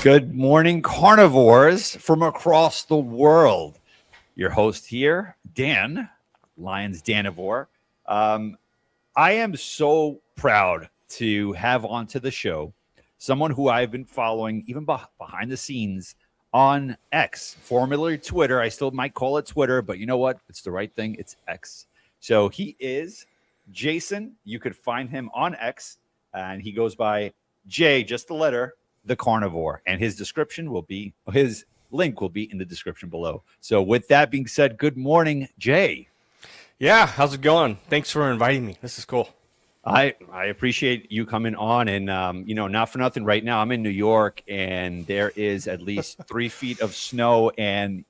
Good morning, carnivores from across the world. Your host here, Dan, Lions Danivore. I am so proud to have onto the show someone who I've been following even behind the scenes on X, formerly Twitter. I still might call it Twitter, but you know what? It's the right thing. It's X. So he is Jason. You could find him on X, and he goes by J, just the letter, the carnivore, and his link will be in the description below. So with that being said, good morning, Jay. Yeah, how's it going? Thanks for inviting me. This is cool. I appreciate you coming on, and not for nothing, right now I'm in New York and there is at least 3 feet of snow, and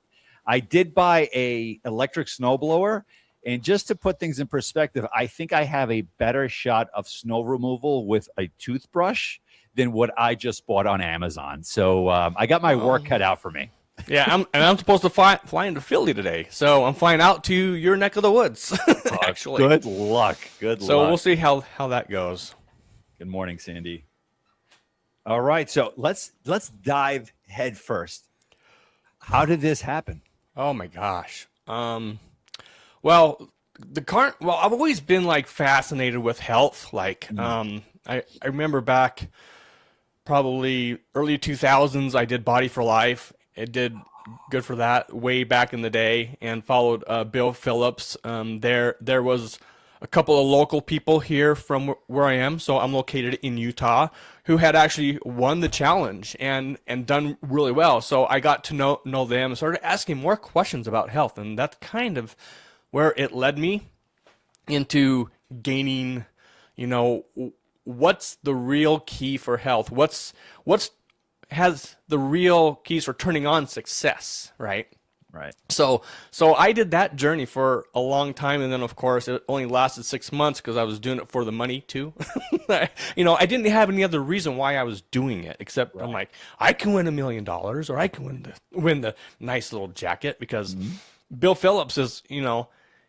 I did buy a electric snowblower, and just to put things in perspective, I think I have a better shot of snow removal with a toothbrush than what I just bought on Amazon. So I got my work cut out for me. Yeah, I'm supposed to fly into Philly today, so I'm flying out to your neck of the woods. Actually, good luck. Good luck. So we'll see how that goes. Good morning, Sandy. All right, so let's dive head first. How did this happen? Oh my gosh. Well, I've always been like fascinated with health. Like, I remember back probably early 2000s, I did Body for Life. It did good for that way back in the day, and followed Bill Phillips. There was a couple of local people here from where I am, so I'm located in Utah, who had actually won the challenge and done really well. So I got to know them and started asking more questions about health, and that's kind of where it led me into gaining, what's the real key for health? What's has the real keys for turning on success, right? Right. So I did that journey for a long time, and then of course it only lasted 6 months because I was doing it for the money too. I didn't have any other reason why I was doing it except I'm like, I can win $1 million, or I can win the nice little jacket, because Bill Phillips is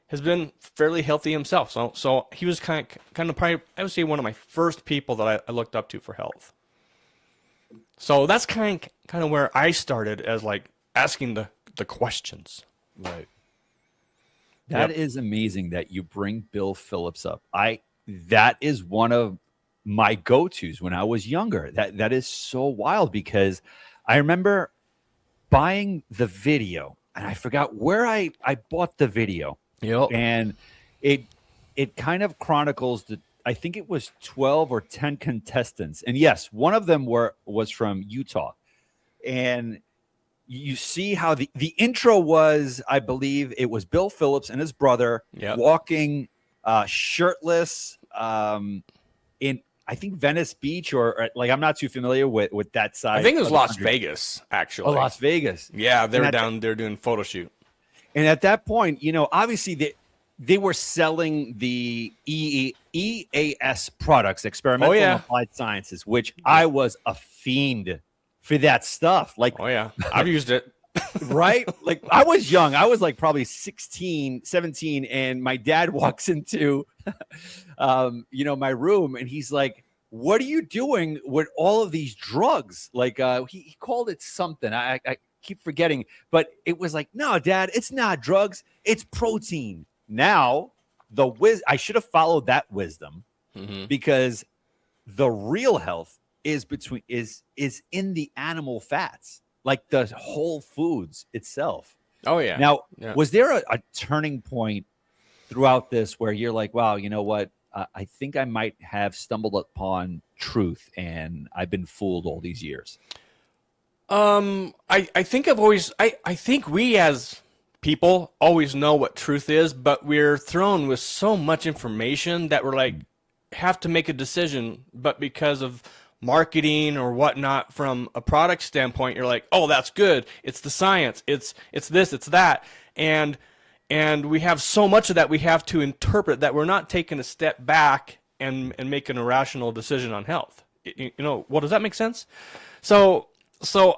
has been fairly healthy himself. So he was kind of probably, I would say, one of my first people that I looked up to for health. So that's kind of where I started, as like asking the questions. Right. That is amazing that you bring Bill Phillips up. That is one of my go-tos when I was younger. That is so wild, because I remember buying the video, and I forgot where I bought the video. Yep. And it kind of chronicles I think it was 12 or 10 contestants. And yes, one of them was from Utah. And you see how the intro was, I believe it was Bill Phillips and his brother walking shirtless in, I think, Venice Beach, or like, I'm not too familiar with that side. I think it was Las Vegas, actually. Oh, Las Vegas. Yeah, they were down there doing photo shoot. And at that point, obviously they were selling the EAS products, experimental and applied sciences, which I was a fiend for that stuff. Like, oh yeah, I've used it. Right? Like, I was young. I was like probably 16, 17, and my dad walks into my room, and he's like, "What are you doing with all of these drugs?" Like, he called it something. I keep forgetting, but it was like, "No, Dad, it's not drugs. It's protein." Now, I should have followed that wisdom, because the real health is in the animal fats, like the whole foods itself. Oh yeah. Now, was there a turning point throughout this where you're like, wow, you know what? I think I might have stumbled upon truth, and I've been fooled all these years? I think I think we as people always know what truth is, but we're thrown with so much information that we're like, have to make a decision, but because of marketing or whatnot, from a product standpoint, you're like, oh, that's good. It's the science. It's this, it's that. And we have so much of that we have to interpret, that we're not taking a step back and making a rational decision on health. Well, does that make sense? So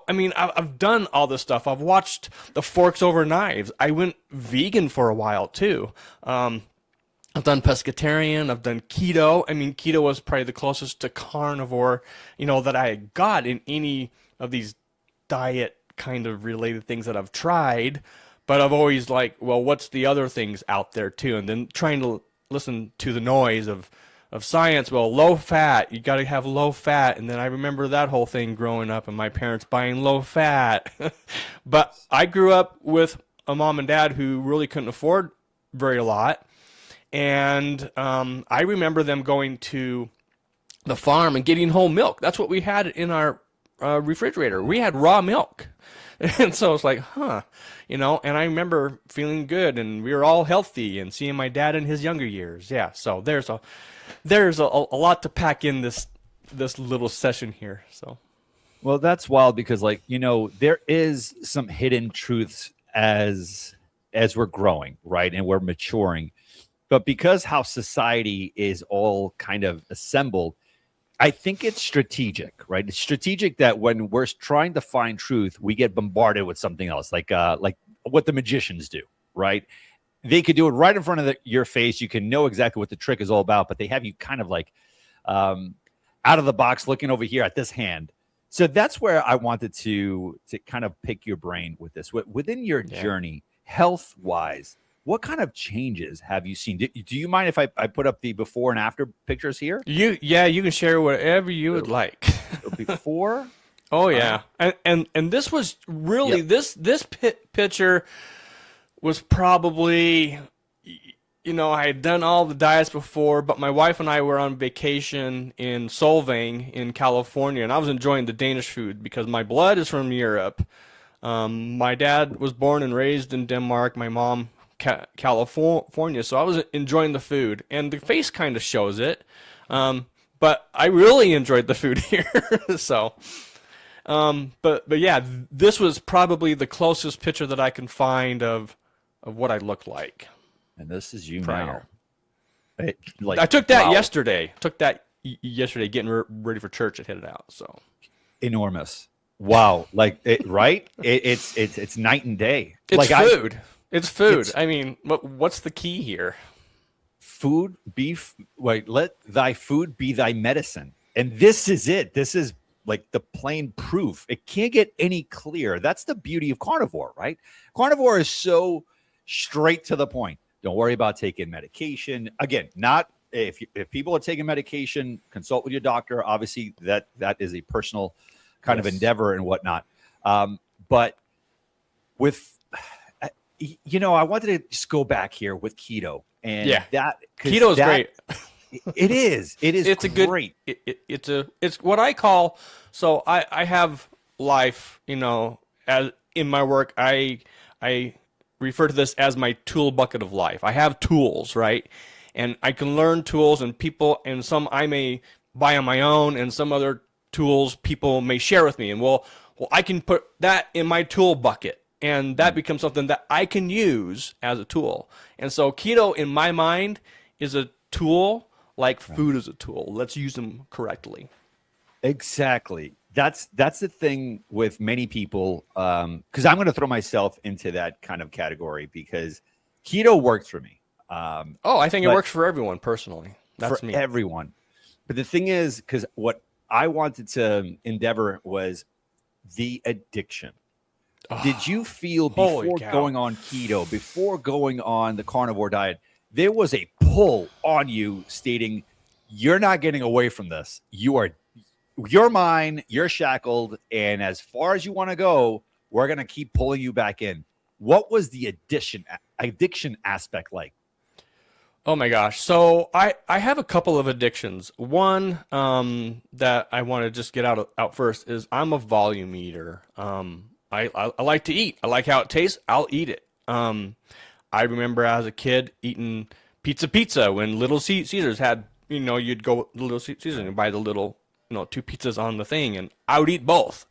I mean, I've done all this stuff. I've watched the forks over knives. I went vegan for a while too. I've done pescatarian. I've done keto. I mean, keto was probably the closest to carnivore, that I got in any these diet kind of related things that I've tried, but I've always like, well, what's the other things out there too? And then trying to listen to the noise of science. Well, low fat, you got to have low fat. And then I remember that whole thing growing up and my parents buying low fat. But I grew up with a mom and dad who really couldn't afford very a lot. And I remember them going to the farm and getting whole milk. That's what we had in our refrigerator. We had raw milk. And so it's like, and I remember feeling good, and we were all healthy, and seeing my dad in his younger years. Yeah, so there's a lot to pack in this little session here. So, well, that's wild because, like, there is some hidden truths as we're growing, right, and we're maturing, but because how society is all kind of assembled, I think it's strategic, right? It's strategic that when we're trying to find truth, we get bombarded with something else, like what the magicians do, right? They could do it right in front of your face. You can know exactly what the trick is all about, but they have you kind of like out of the box looking over here at this hand. So that's where I wanted to kind of pick your brain with this. Within your journey, health-wise, what kind of changes have you seen? Do you mind if I put up the before and after pictures here? You can share whatever you would like. Before? Oh yeah, and this was really this picture was probably, I had done all the diets before, but my wife and I were on vacation in Solvang in California, and I was enjoying the Danish food because my blood is from Europe. My dad was born and raised in Denmark. My mom California, so I was enjoying the food, and the face kind of shows it, but I really enjoyed the food here. So but yeah, this was probably the closest picture that I can find of what I looked like. And this is you prior. Now. I took that yesterday. Yesterday, getting ready for church and headed out. So enormous. Wow, like right? It's night and day. It's like food. It's food. I mean, what's the key here? Food, beef. Wait, let thy food be thy medicine. And this is it. This is like the plain proof. It can't get any clearer. That's the beauty of carnivore, right? Carnivore is so straight to the point. Don't worry about taking medication. Again, not if people are taking medication, consult with your doctor. Obviously, that is a personal kind of endeavor and whatnot. But with I wanted to just go back here with keto, and that keto is great. It is. It's great. It's what I call. So I have life. As in my work, I refer to this as my tool bucket of life. I have tools, right, and I can learn tools, and some I may buy on my own, and some other tools people may share with me, and well, I can put that in my tool bucket. And that becomes something that I can use as a tool. And so keto, in my mind, is a tool like food is a tool. Let's use them correctly. Exactly. That's the thing with many people, because I'm going to throw myself into that kind of category because keto works for me. I think it works for everyone personally. That's for me. Everyone. But the thing is, because what I wanted to endeavor was the addiction. Did you feel before going on keto, before going on the carnivore diet, there was a pull on you stating you're not getting away from this. You're mine, you're shackled, and as far as you want to go, we're going to keep pulling you back in. What was the addiction aspect like? Oh my gosh. So I have a couple of addictions. One that I want to just get out first is I'm a volume eater. I like to eat. I like how it tastes. I'll eat it. I remember as a kid eating pizza when Little Caesars had, you'd go to Little Caesars and buy the little, 2 pizzas on the thing, and I would eat both.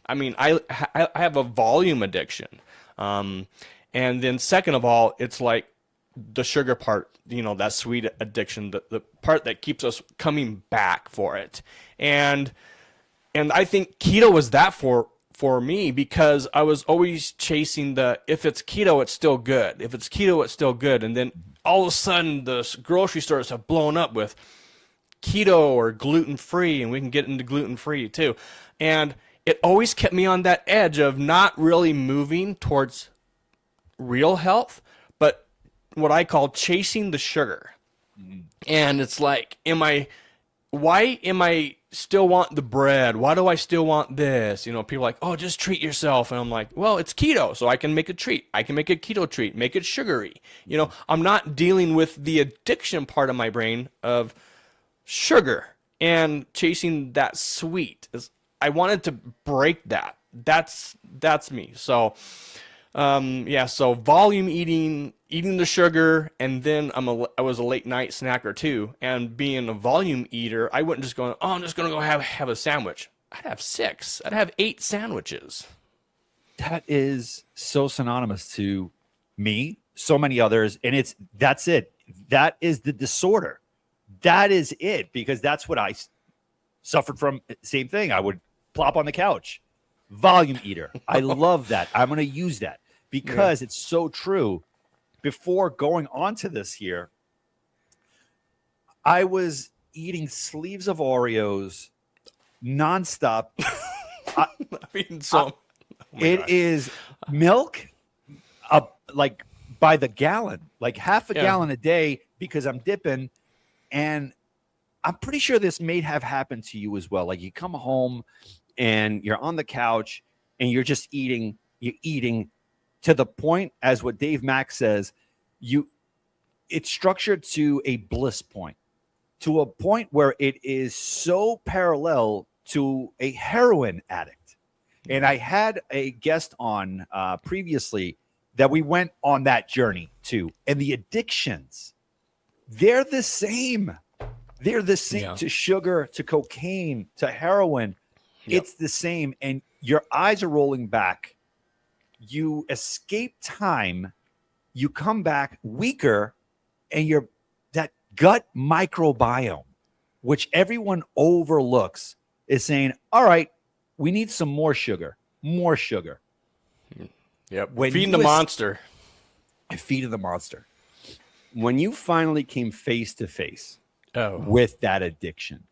I mean, I have a volume addiction. And then second of all, it's like the sugar part, that sweet addiction, the part that keeps us coming back for it. And I think keto was that for me, because I was always chasing if it's keto, it's still good. If it's keto, it's still good. And then all of a sudden the grocery stores have blown up with keto or gluten-free, and we can get into gluten-free too. And it always kept me on that edge of not really moving towards real health, but what I call chasing the sugar. And it's like, why am I still want the bread? Why do I still want this? You know, people are like, oh, just treat yourself. And I'm like, well, it's keto, so I can make a treat. I can make a keto treat, make it sugary. You know, I'm not dealing with the addiction part of my brain of sugar and chasing that sweet. I wanted to break that. That's me. So yeah, so volume eating, eating the sugar, and then I was a late night snacker too. And being a volume eater, I wouldn't just go, oh, I'm just gonna go have a sandwich. I'd have 6. I'd have 8 sandwiches. That is so synonymous to me, so many others, and that's it. That is the disorder. That is it, because that's what I suffered from. Same thing. I would plop on the couch. Volume eater. I love that. I'm going to use that because it's so true. Before going on to this here, I was eating sleeves of Oreos nonstop. I mean, so It is milk, like by the gallon, like half a gallon a day, because I'm dipping. And I'm pretty sure this may have happened to you as well. Like you come home and you're on the couch and you're just eating, you're eating to the point, as what Dave Mack says, it's structured to a bliss point, to a point where it is so parallel to a heroin addict. And I had a guest on previously that we went on that journey too. And the addictions, they're the same. They're the same to sugar, to cocaine, to heroin. Yep. It's the same. And your eyes are rolling back. You escape time. You come back weaker, and that gut microbiome, which everyone overlooks, is saying, all right, we need some more sugar, more sugar. Yep. Feeding the monster. Feeding the monster. When you finally came face to face with that addiction,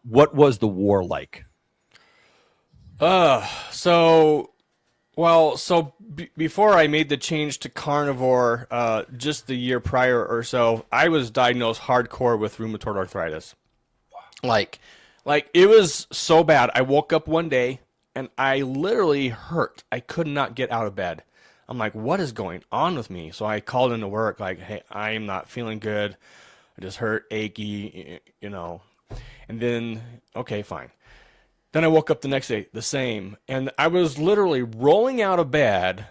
what was the war like? Before I made the change to carnivore, just the year prior or so, I was diagnosed hardcore with rheumatoid arthritis. Like it was so bad. I woke up one day and I literally hurt. I could not get out of bed. I'm like, what is going on with me? So I called into work like, hey, I am not feeling good. I just hurt, achy, you know. And then, okay, fine. Then I woke up the next day, the same. And I was literally rolling out of bed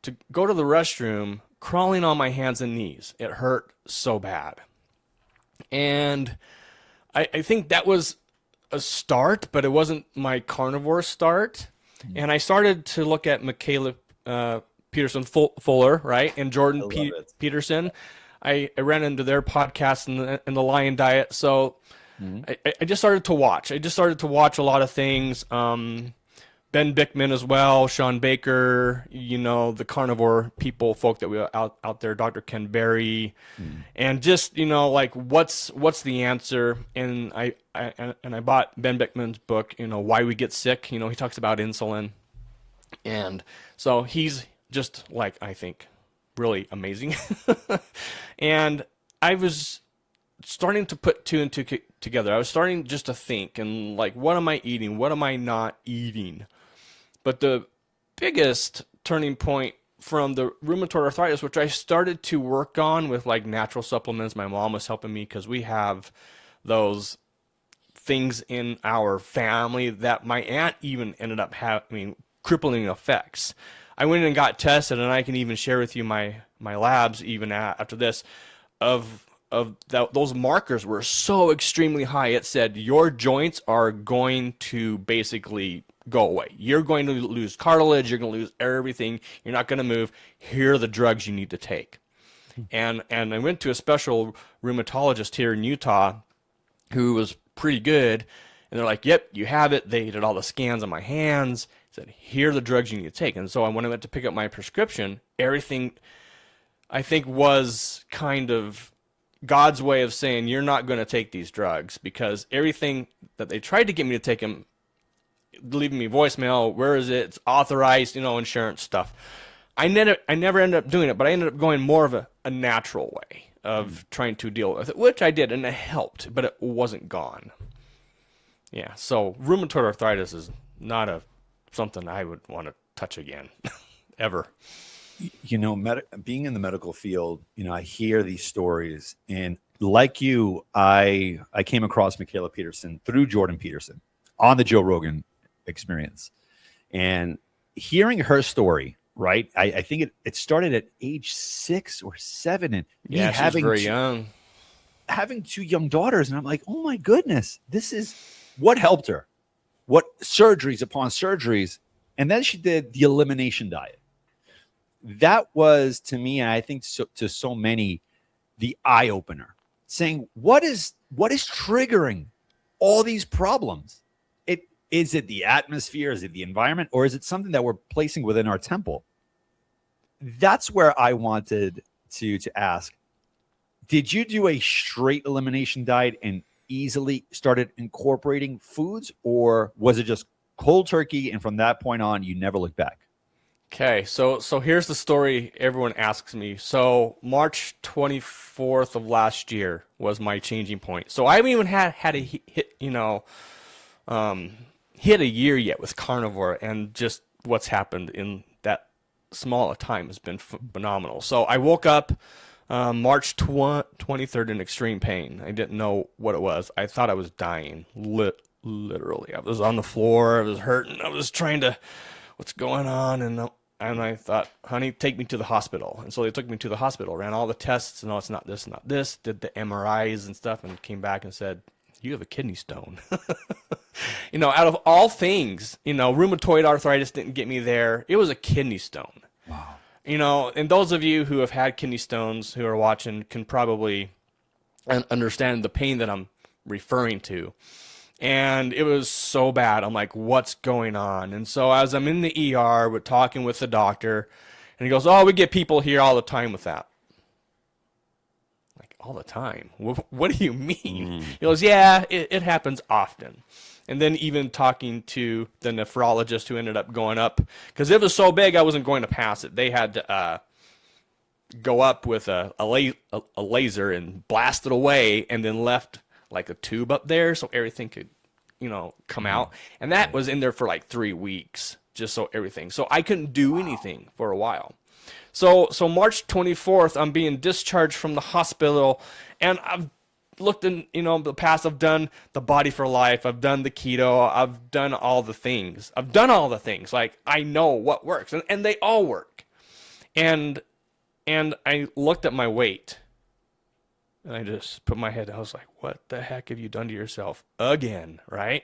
to go to the restroom, crawling on my hands and knees. It hurt so bad. And I think that was a start, but it wasn't my carnivore start. And I started to look at Michaela Peterson Fuller, right? And Jordan Peterson. I ran into their podcast in the Lion Diet. So I just started to watch. I just started to watch a lot of things. Ben Bickman as well, Sean Baker, you know, the carnivore folk that we out there, Dr. Ken Berry, and just, you know, like what's the answer? And I bought Ben Bickman's book, you know, Why We Get Sick. You know, he talks about insulin, and so he's just like, I think, really amazing. And I was starting to put two and two together. I was starting just to think and like, what am I eating? What am I not eating? But the biggest turning point from the rheumatoid arthritis, which I started to work on with like natural supplements, my mom was helping me because we have those things in our family that my aunt even ended up having crippling effects. I went and got tested, and I can even share with you my labs even after this those markers were so extremely high. It said your joints are going to basically go away. You're going to lose cartilage. You're going to lose everything. You're not going to move. Here are the drugs you need to take. And I went to a special rheumatologist here in Utah who was pretty good. And they're like, yep, you have it. They did all the scans on my hands. Said, here are the drugs you need to take. And so when I went to pick up my prescription, everything I think was kind of God's way of saying, you're not going to take these drugs, because everything that they tried to get me to take them, leaving me voicemail. Where is it? It's authorized, insurance stuff. I never ended up doing it, but I ended up going more of a natural way of trying to deal with it, which I did, and it helped, but it wasn't gone. Yeah, so rheumatoid arthritis is not something I would want to touch again, ever. Being in the medical field, I hear these stories, and like you, I came across Michaela Peterson through Jordan Peterson on the Joe Rogan Experience, and hearing her story. Right, I think it started at age 6 or 7, and me she's very young, having 2 young daughters, and I'm like, oh my goodness, this is what helped her. What surgeries upon surgeries, and then she did the elimination diet. That was, to me, and I think to so many, the eye opener, saying what is triggering all these problems. Is it the atmosphere? Is it the environment? Or is it something that we're placing within our temple? That's where I wanted to ask, did you do a straight elimination diet and easily started incorporating foods, or was it just cold turkey and from that point on you never looked back? Okay, so here's the story everyone asks me. So March 24th of last year was my changing point. So I haven't even had a hit, hit a year yet with carnivore, and just what's happened in that small a time has been phenomenal. So I woke up March 23rd in extreme pain. I didn't know what it was. I thought I was dying, literally. I was on the floor. I was hurting. I was trying to, what's going on? And I thought, honey, take me to the hospital. And so they took me to the hospital, ran all the tests, and it's not this, not this, did the MRIs and stuff, and came back and said, you have a kidney stone. Out of all things, rheumatoid arthritis didn't get me there. It was a kidney stone. Wow. And those of you who have had kidney stones who are watching can probably understand the pain that I'm referring to. And it was so bad. I'm like, what's going on? And so as I'm in the ER, we're talking with the doctor, and he goes, oh, we get people here all the time with that. Like, all the time? What do you mean? He goes, yeah, it happens often. And then even talking to the nephrologist who ended up going up, because it was so big I wasn't going to pass it. They had to go up with a laser and blast it away, and then left like a tube up there so everything could, come out. And that was in there for like 3 weeks, just so everything. So I couldn't do anything for a while. So March 24th, I'm being discharged from the hospital, and I've looked in, the past. I've done the Body for Life. I've done the keto. I've done all the things. Like, I know what works, and they all work. And I looked at my weight, and I just put my head, I was like, what the heck have you done to yourself again, right?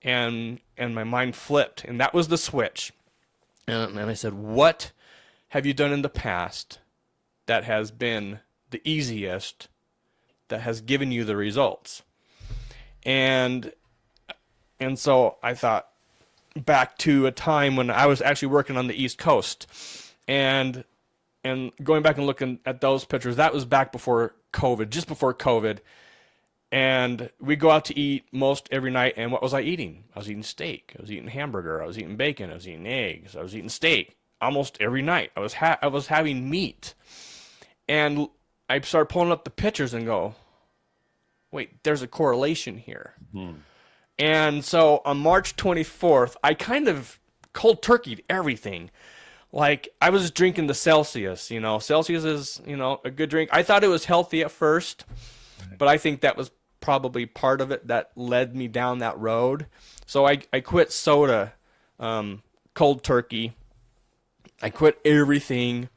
And my mind flipped, and that was the switch. And I said, what have you done in the past that has been the easiest, that has given you the results? And so I thought back to a time when I was actually working on the East Coast, and going back and looking at those pictures, that was back before COVID, just before COVID. And we go out to eat most every night. And what was I eating? I was eating steak. I was eating hamburger. I was eating bacon. I was eating eggs. I was eating steak almost every night. I was having meat. And I started pulling up the pictures and go, wait, there's a correlation here. Mm-hmm. And so on March 24th, I kind of cold turkeyed everything. Like, I was drinking the Celsius. Celsius is, a good drink. I thought it was healthy at first, but I think that was probably part of it that led me down that road. So I quit soda, cold turkey. I quit everything,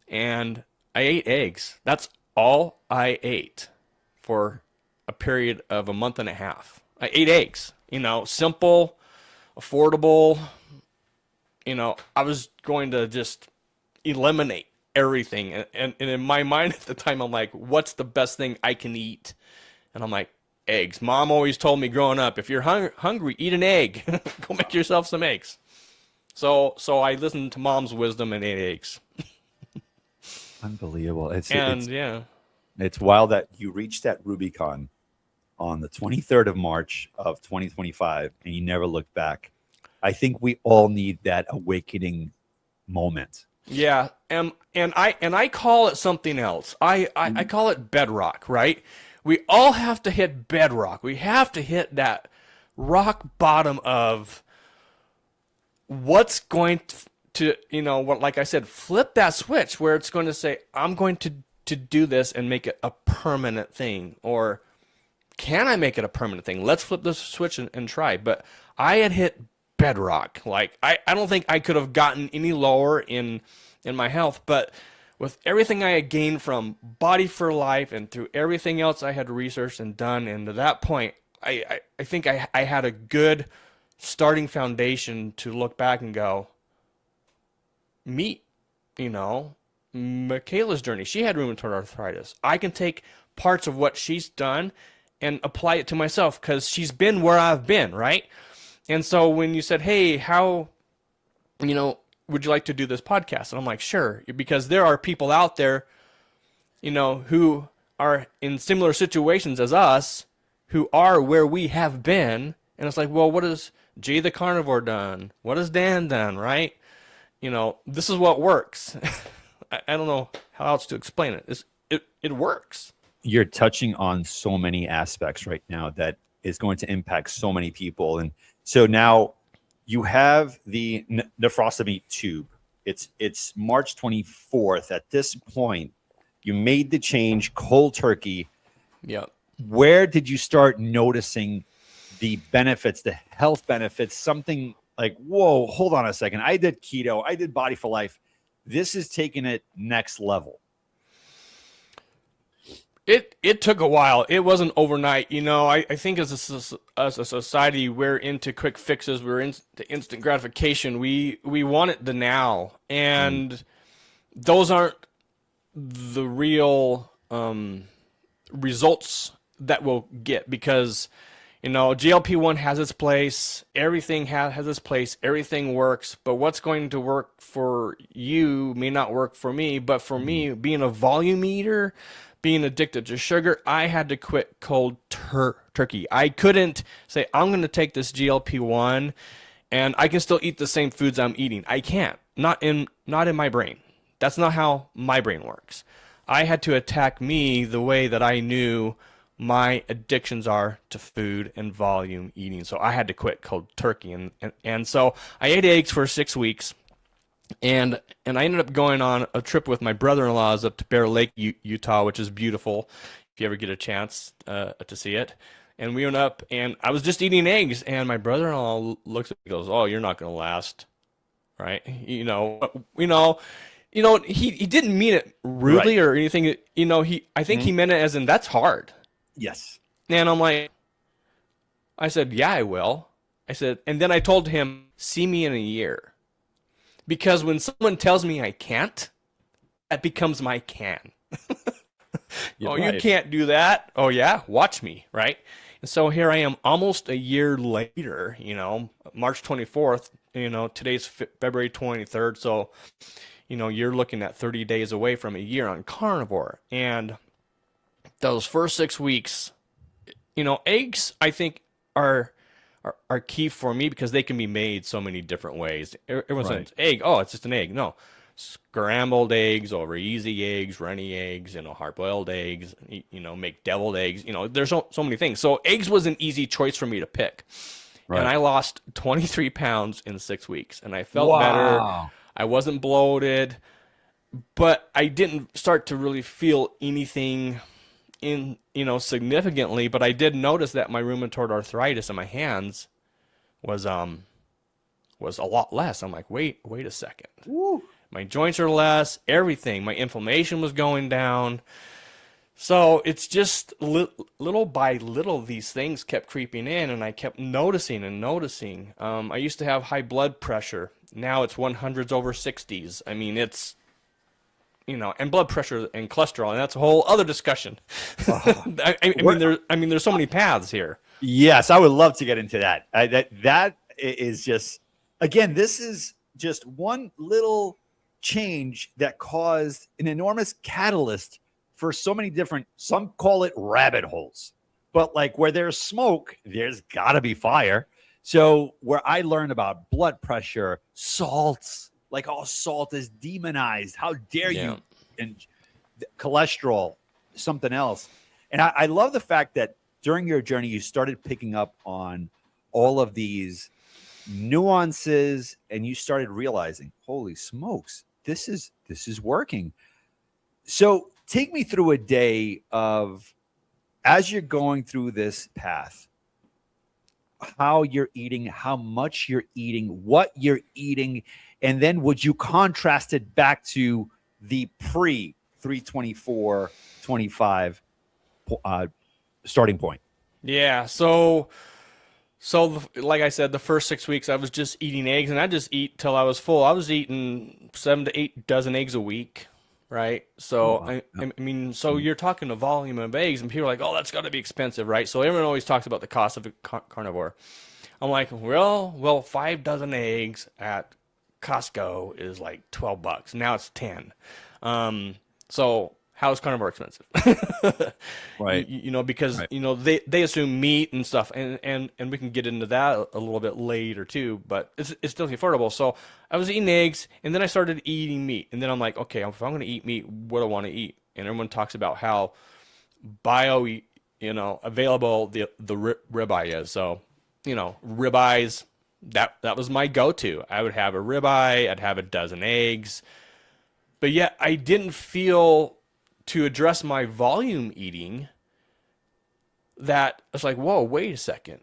and I ate eggs. That's all I ate for a period of a month and a half. I ate eggs, simple, affordable. I was going to just eliminate everything. And in my mind at the time, I'm like, what's the best thing I can eat? And I'm like, eggs. Mom always told me growing up, if you're hungry, eat an egg. Go make yourself some eggs. So I listened to Mom's wisdom and ate eggs. Unbelievable. It's wild that you reached that Rubicon on the 23rd of March of 2025 and you never look back. I think we all need that awakening moment. Yeah, and I call it something else. I call it bedrock, right? We all have to hit bedrock. We have to hit that rock bottom of what's going to, what, like I said, flip that switch where it's going to say, I'm going to do this and make it a permanent thing. Or can I make it a permanent thing? Let's flip the switch and try. But I had hit bedrock. Like, I don't think I could have gotten any lower in my health, but with everything I had gained from Body for Life and through everything else I had researched and done, and to that point, I think I had a good starting foundation to look back and go, meet, Michaela's journey. She had rheumatoid arthritis. I can take parts of what she's done and apply it to myself because she's been where I've been, right? And so when you said, hey, how, would you like to do this podcast? And I'm like, sure, because there are people out there, who are in similar situations as us, who are where we have been. And it's like, well, what has Jay the Carnivore done? What has Dan done, right? This is what works. I don't know how else to explain it. It works. You're touching on so many aspects right now that is going to impact so many people. And so now you have the nephrostomy tube. It's March 24th. At this point, you made the change cold turkey. Yeah. Where did you start noticing the benefits, the health benefits, something like, whoa, hold on a second. I did keto. I did Body for Life. This is taking it next level. It took a while. It wasn't overnight. I think as a society, we're into quick fixes. We're into instant gratification. We want it the now. And those aren't the real results that we'll get because, GLP-1 has its place. Everything has its place. Everything works. But what's going to work for you may not work for me. But for me, being a volume eater, being addicted to sugar, I had to quit cold turkey. I couldn't say, I'm going to take this GLP-1 and I can still eat the same foods I'm eating. I can't. Not in my brain. That's not how my brain works. I had to attack me the way that I knew my addictions are to food and volume eating. So I had to quit cold turkey. And so I ate eggs for 6 weeks. And I ended up going on a trip with my brother-in-laws up to Bear Lake, Utah, which is beautiful if you ever get a chance to see it. And we went up, and I was just eating eggs, and my brother-in-law looks at me and goes, oh, you're not going to last, right? He didn't mean it rudely or anything. I think he meant it as in, that's hard. Yes. And I'm like, I said, yeah, I will. I said, and then I told him, see me in a year. Because when someone tells me I can't, that becomes my can. Oh, right. You can't do that? Oh, yeah? Watch me, right? And so here I am almost a year later, March 24th, today's February 23rd. So, you're looking at 30 days away from a year on carnivore. And those first 6 weeks, eggs, I think, are key for me because they can be made so many different ways. Everyone says egg, oh, it's just an egg. No, scrambled eggs over easy eggs, runny eggs, hard-boiled eggs, make deviled eggs. There's so many things. So eggs was an easy choice for me to pick. Right. And I lost 23 pounds in 6 weeks, and I felt better. I wasn't bloated, but I didn't start to really feel anything significantly, but I did notice that my rheumatoid arthritis in my hands was a lot less. I'm like, wait a second. Woo. My joints are less, everything. My inflammation was going down. So it's just little by little these things kept creeping in, and I kept noticing. I used to have high blood pressure. Now it's 100s over 60s. I mean, it's and blood pressure and cholesterol, and that's a whole other discussion. There's so many paths here. Yes, I would love to get into that. That is just, again, this is just one little change that caused an enormous catalyst for so many different, some call it rabbit holes. But like where there's smoke, there's got to be fire. So where I learned about blood pressure, salts, like all salt is demonized. How dare Yeah. you? And cholesterol, something else. And I love the fact that during your journey, you started picking up on all of these nuances, and you started realizing, holy smokes, this is working. So take me through a day of as you're going through this path, how you're eating, how much you're eating, what you're eating, and then would you contrast it back to the pre 324-25 starting point? Yeah. Like I said, the first 6 weeks I was just eating eggs, and I just eat till I was full. I was eating 7 to 8 dozen eggs a week, right? Oh, So wow. I mean, so you're talking a volume of eggs, and people are like, "Oh, that's got to be expensive, right?" So everyone always talks about the cost of a carnivore. I'm like, well, 5 dozen eggs at Costco is like $12. Now it's 10. So how is carnivore expensive? Right. Because Right. they assume meat and stuff, and we can get into that a little bit later too, but it's still affordable. So I was eating eggs, and then I started eating meat, and then I'm like, okay, if I'm going to eat meat, what do I want to eat? And everyone talks about how bio, available the ribeye is. So, ribeyes, that was my go-to. I would have a ribeye, I'd have a dozen eggs, but yet I didn't feel to address my volume eating that it's like, whoa, wait a second.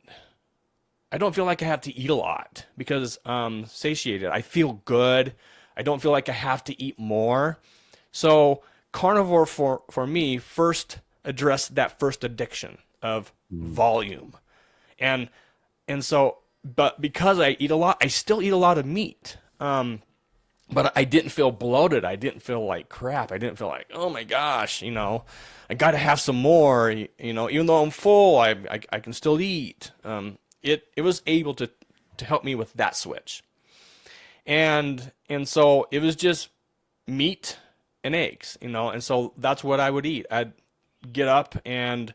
I don't feel like I have to eat a lot because satiated. I feel good. I don't feel like I have to eat more. So carnivore for me first addressed that first addiction of volume. And but because I eat a lot, I still eat a lot of meat. But I didn't feel bloated. I didn't feel like crap. I didn't feel like, oh my gosh, I got to have some more. Even though I'm full, I can still eat. It was able to help me with that switch, and so it was just meat and eggs, and so that's what I would eat. I'd get up, and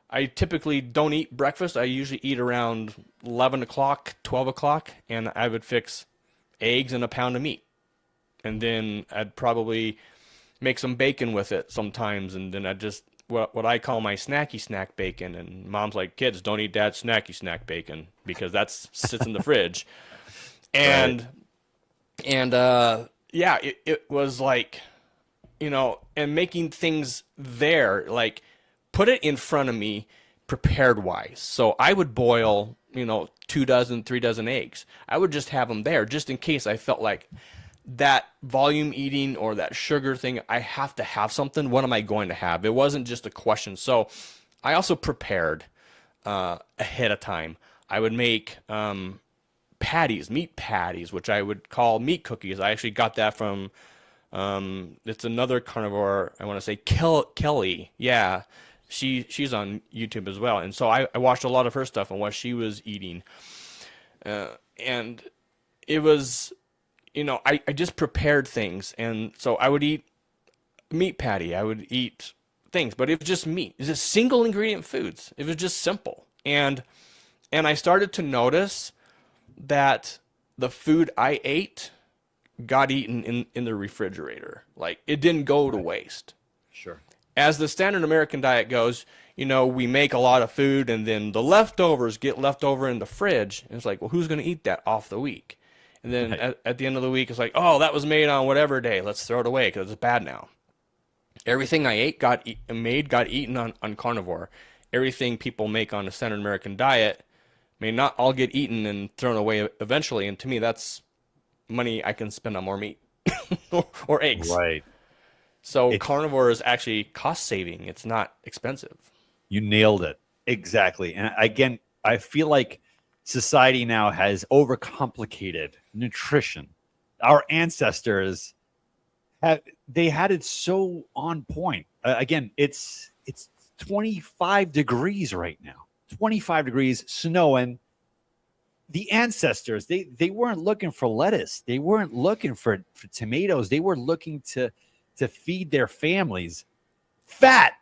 I typically don't eat breakfast. I usually eat around 11 o'clock, 12 o'clock, and I would fix eggs and a pound of meat. And then I'd probably make some bacon with it sometimes, and then I'd just what I call my snacky snack bacon. And mom's like, kids, don't eat dad's snacky snack bacon because that's sits in the fridge. And Right. yeah, it was like, and making things there, like put it in front of me prepared wise. So I would boil, 2 dozen, 3 dozen eggs. I would just have them there just in case I felt like that volume eating or that sugar thing, I have to have something. What am I going to have? It wasn't just a question. So I also prepared ahead of time. I would make patties, meat patties, which I would call meat cookies. I actually got that from it's another carnivore. I want to say Kelly. Yeah, she's on YouTube as well. And so I watched a lot of her stuff and what she was eating, and it was. I just prepared things, and so I would eat meat patty. I would eat things, but it was just meat. It was just single ingredient foods. It was just simple, and I started to notice that the food I ate got eaten in the refrigerator. Like it didn't go to waste. Sure. As the standard American diet goes, we make a lot of food, and then the leftovers get left over in the fridge. And it's like, well, who's going to eat that off the week? And then Right. at the end of the week, it's like, oh, that was made on whatever day. Let's throw it away because it's bad now. Everything I ate got eaten on carnivore. Everything people make on a standard American diet may not all get eaten and thrown away eventually. And to me, that's money I can spend on more meat or eggs. Right. So It, carnivore is actually cost saving. It's not expensive. you nailed it. Exactly. And again, I feel like society now has overcomplicated nutrition. Our ancestors they had it so on point. Again, it's 25 degrees right now. 25 degrees, snowing. The ancestors, they weren't looking for lettuce. They weren't looking for tomatoes. They were looking to feed their families fat.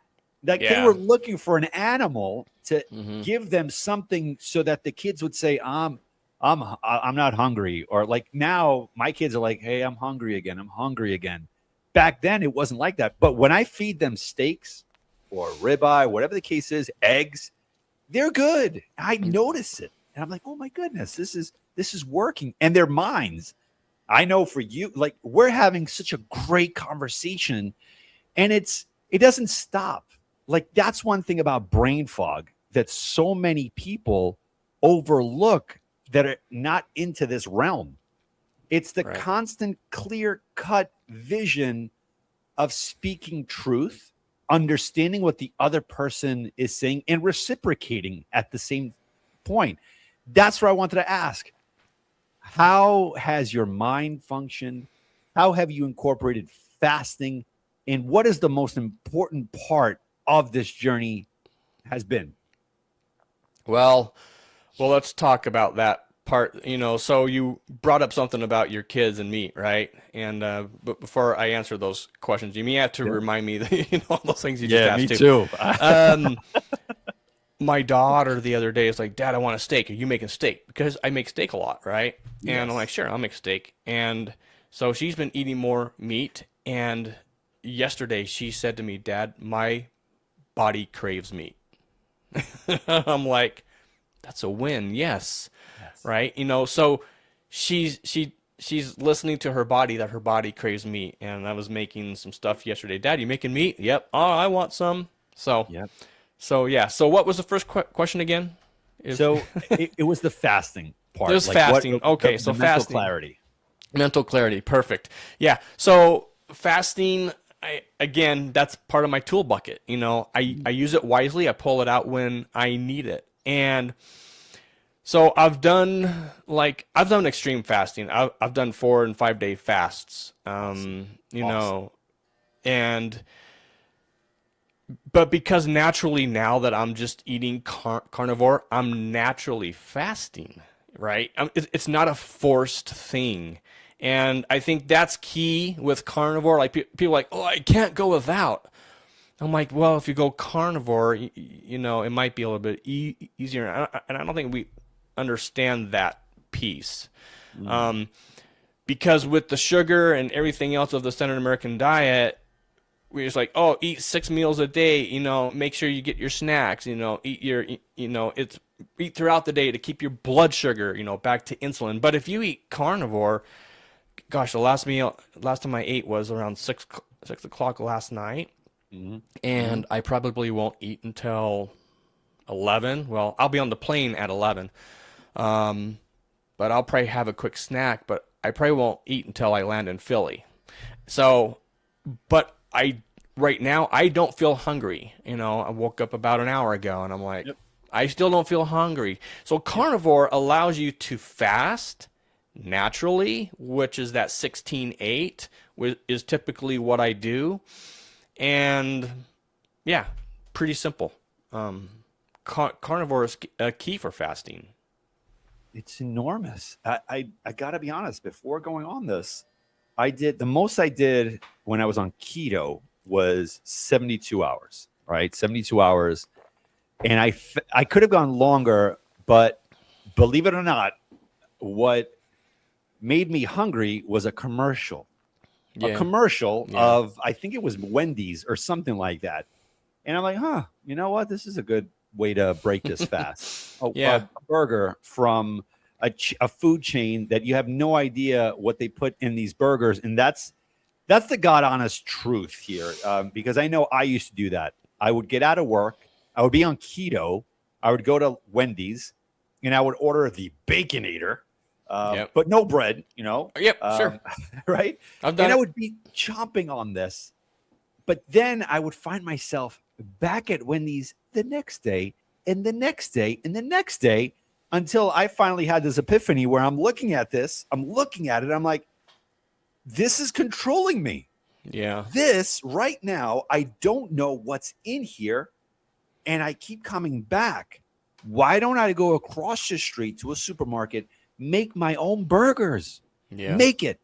Like they Yeah. were looking for an animal to Mm-hmm. give them something so that the kids would say, I'm not hungry. Or like now my kids are like, hey, I'm hungry again. I'm hungry again. Back then it wasn't like that. But when I feed them steaks or ribeye, whatever the case is, eggs, they're good. I notice it. And I'm like, oh my goodness, this is working. And their minds, I know for you, like we're having such a great conversation and it doesn't stop. Like that's one thing about brain fog that so many people overlook that are not into this realm. It's the Right. constant clear cut vision of speaking truth, understanding what the other person is saying and reciprocating at the same point. That's what I wanted to ask. How has your mind functioned? How have you incorporated fasting? And what is the most important part of this journey has been? Well, let's talk about that part. So you brought up something about your kids and meat, right? And but before I answer those questions, you may have to remind me that all those things you just asked me too. My daughter the other day is like, Dad, I want a steak. Are you making steak? Because I make steak a lot, right? Yes. And I'm like, sure, I'll make steak. And so she's been eating more meat. And yesterday she said to me, Dad, my body craves meat. I'm like, that's a win. Yes. Right. So she's listening to her body, that her body craves meat. And I was making some stuff yesterday. Dad, you making meat? Yep. Oh, I want some. So, Yep. So yeah. So what was the first question again? So it was the fasting part. It was fasting. Okay, so mental fasting. clarity. Mental clarity. Perfect. Yeah. So fasting, again, that's part of my tool bucket. I use it wisely. I pull it out when I need it. And so I've done extreme fasting. I've done 4 and 5 day fasts. Awesome. But because naturally now that I'm just eating carnivore, I'm naturally fasting, right? It's not a forced thing. And I think that's key with carnivore. Like people are like, oh, I can't go without. I'm like, well, if you go carnivore, it might be a little bit easier. And I don't think we understand that piece. Because with the sugar and everything else of the Standard American diet, we're just like, oh, eat 6 meals a day, make sure you get your snacks, eat eat throughout the day to keep your blood sugar, back to insulin. But if you eat carnivore, gosh, the last time I ate was around 6 o'clock last night. Mm-hmm. And I probably won't eat until 11. Well, I'll be on the plane at 11. But I'll probably have a quick snack, but I probably won't eat until I land in Philly. So, but right now I don't feel hungry. I woke up about an hour ago and I'm like, yep. I still don't feel hungry. So carnivore allows you to fast naturally, which is that 16-8 is typically what I do. And yeah, pretty simple. Carnivore is a key for fasting. It's enormous. I got to be honest, before going on this, the most I did when I was on keto was 72 hours, right? 72 hours. And I could have gone longer, but believe it or not, what made me hungry was a commercial. Yeah. A commercial of, I think it was Wendy's or something like that. And I'm like, you know what? This is a good way to break this fast. A burger from a food chain that you have no idea what they put in these burgers. And that's the God honest truth here. Because I know I used to do that. I would get out of work. I would be on keto. I would go to Wendy's and I would order the Baconator, but no bread, Yep, sure. Right? And I would be chomping on this. But then I would find myself back at Wendy's the next day and the next day and the next day until I finally had this epiphany where I'm looking at it. I'm like, this is controlling me. Yeah. This right now, I don't know what's in here. And I keep coming back. Why don't I go across the street to a supermarket, make my own burgers? Yeah. Make it.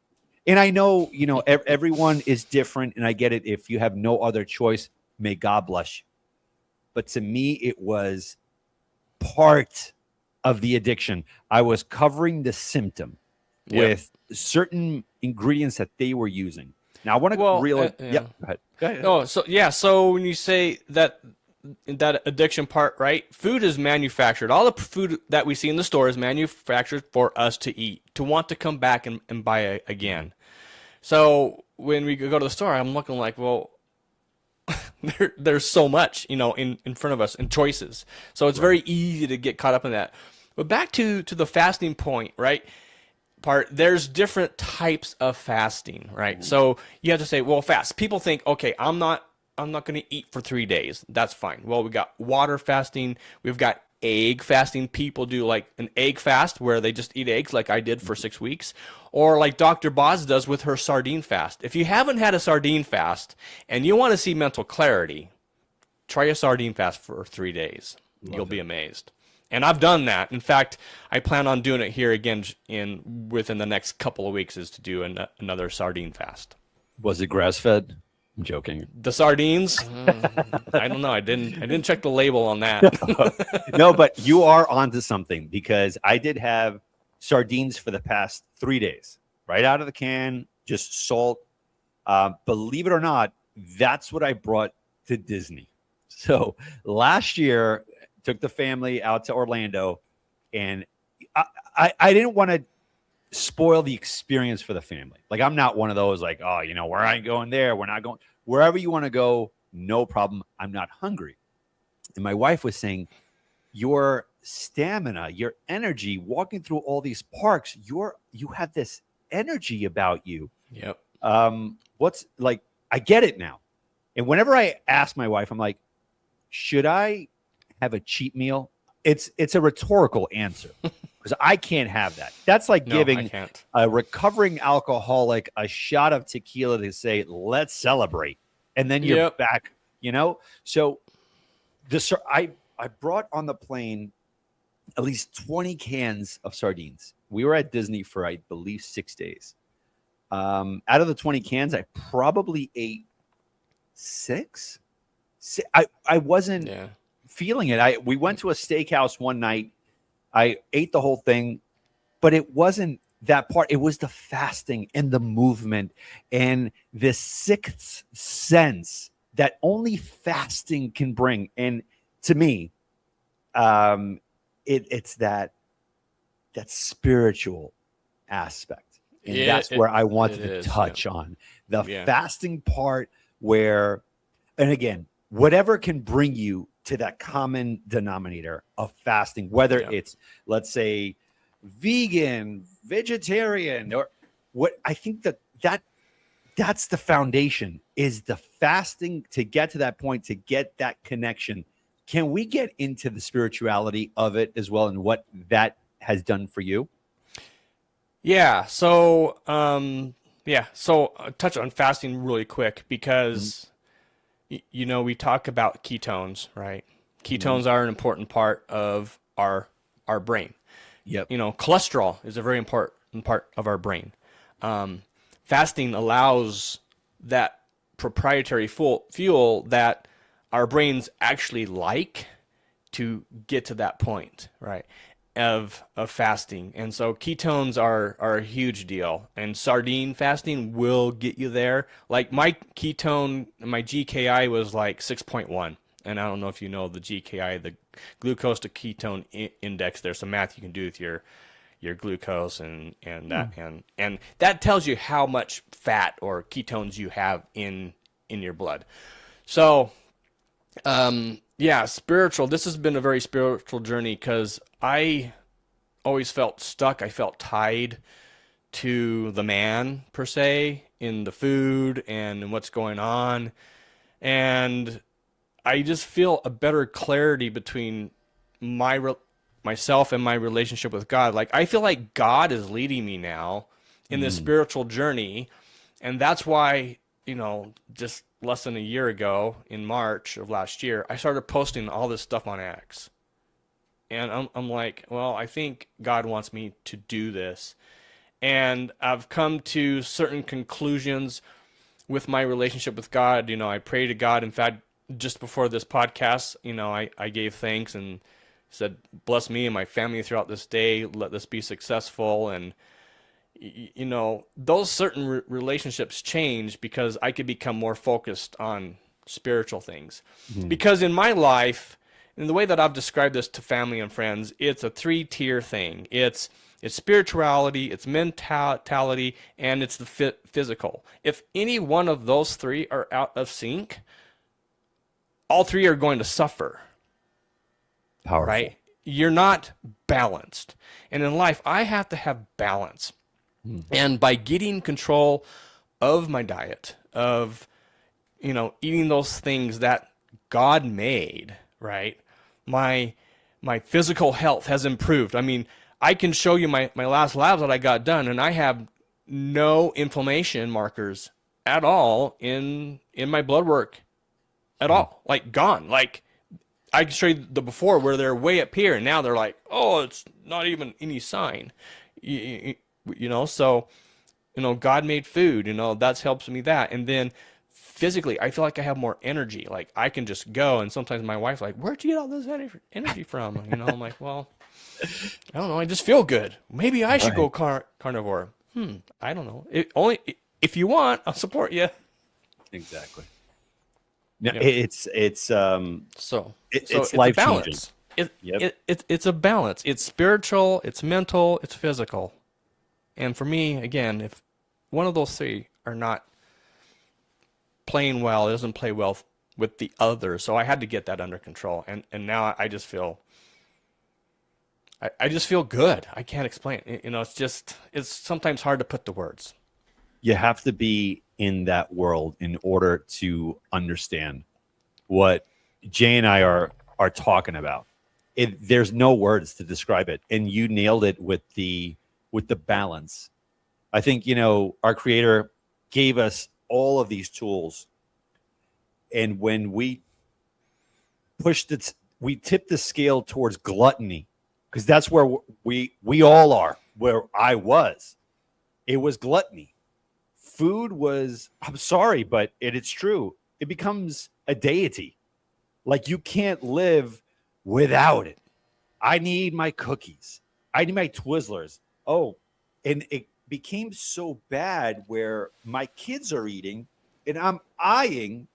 And I know, everyone is different. And I get it. If you have no other choice, may God bless you. But to me, it was part of the addiction. I was covering the symptom with certain ingredients that they were using. Now I want to Well, reel it. yeah. Yep. Go ahead. Go ahead. Oh, so yeah, so when you say that addiction part, right? Food is manufactured. All the food that we see in the store is manufactured for us to eat, to want to come back and buy again. So when we go to the store, I'm looking like, well, there's so much, in front of us and choices. So it's very easy to get caught up in that. But back to the fasting point, right? There's different types of fasting, right? So you have to say, well, fast. People think, okay, I'm not going to eat for 3 days. That's fine. Well, we got water fasting. We've got egg fasting. People do like an egg fast where they just eat eggs like I did for 6 weeks, or like Dr. Boz does with her sardine fast. If you haven't had a sardine fast and you want to see mental clarity, try a sardine fast for 3 days. You'll be amazed. And I've done that. In fact, I plan on doing it here again within the next couple of weeks, is to do another sardine fast. Was it grass fed? I'm joking. The sardines? I don't know. I didn't check the label on that. No, but you are onto something, because I did have sardines for the past 3 days, right out of the can, just salt. Believe it or not, that's what I brought to Disney. So last year, took the family out to Orlando, and I didn't want to spoil the experience for the family. Like, I'm not one of those like, oh, we're not going there. We're not going wherever you want to go. No problem. I'm not hungry. And my wife was saying, your stamina, your energy, walking through all these parks, you have this energy about you. Yep. What's like, I get it now. And whenever I ask my wife, I'm like, should I have a cheat meal? It's a rhetorical answer, because I can't have that. That's like giving a recovering alcoholic a shot of tequila to say, let's celebrate. And then you're back, So I brought on the plane at least 20 cans of sardines. We were at Disney for, I believe, 6 days. Out of the 20 cans, I probably ate 6. I wasn't feeling it. We went to a steakhouse one night. I ate the whole thing, but it wasn't that part. It was the fasting and the movement and the sixth sense that only fasting can bring. And to me, it's that spiritual aspect. And that's where I wanted to touch on the fasting part, where, and again, whatever can bring you to that common denominator of fasting, whether it's, let's say, vegan, vegetarian, or what, I think that's the foundation, is the fasting to get to that point, to get that connection. Can we get into the spirituality of it as well, and what that has done for you? Yeah. So, So I'll touch on fasting really quick, because we talk about ketones, right? Ketones are an important part of our brain. Yep. Cholesterol is a very important part of our brain. Fasting allows that proprietary fuel that our brains actually like to get to that point, right, of fasting. And so ketones are a huge deal, and sardine fasting will get you there. Like my GKI was like 6.1, and I don't know if you know the GKI, the glucose to ketone index. There's some math you can do with your glucose and that tells you how much fat or ketones you have in your blood. So spiritual. This has been a very spiritual journey, because I always felt stuck. I felt tied to the man, per se, in the food and what's going on. And I just feel a better clarity between myself and my relationship with God. Like, I feel like God is leading me now in this spiritual journey. And that's why, just less than a year ago, in March of last year, I started posting all this stuff on X. And I'm like, well, I think God wants me to do this. And I've come to certain conclusions with my relationship with God. I pray to God. In fact, just before this podcast, I gave thanks and said, bless me and my family throughout this day. Let this be successful. And, those certain relationships change because I could become more focused on spiritual things. Mhm. Because in my life, in the way that I've described this to family and friends, it's a three-tier thing. It's spirituality, it's mentality, and it's the physical. If any one of those three are out of sync, all three are going to suffer, Powerful. right? You're not balanced. And in life, I have to have balance. And by getting control of my diet, of, eating those things that God made, right? My physical health has improved. I mean, I can show you my last labs that I got done, and I have no inflammation markers at all in my blood work at all. Like gone. Like I can show you the before where they're way up here, and now they're like, oh, it's not even any sign. So God made food, that's helps me that. And then physically, I feel like I have more energy. Like I can just go. And sometimes my wife's like, where'd you get all this energy from? I'm like, well, I don't know. I just feel good. Maybe I should go Right. carnivore. I don't know. Only if you want, I'll support you. Exactly. No, Yeah. So, it's it's a life changing. balance. It, Yep. it, it, it's a balance. It's spiritual, it's mental, it's physical. And for me, again, if one of those three are not playing well, it doesn't play well with the other. So I had to get that under control. And now I just feel I just feel good. I can't explain it. It's sometimes hard to put to words. You have to be in that world in order to understand what Jay and I are talking about. There's no words to describe it, and you nailed it with the balance. I think our Creator gave us all of these tools, and when we pushed it, we tipped the scale towards gluttony, because that's where we all are. Where I was, it was gluttony. Food was, I'm sorry, but it's true. It becomes a deity. Like you can't live without it. I need my cookies. I need my Twizzlers. Oh, and it became so bad where my kids are eating and I'm eyeing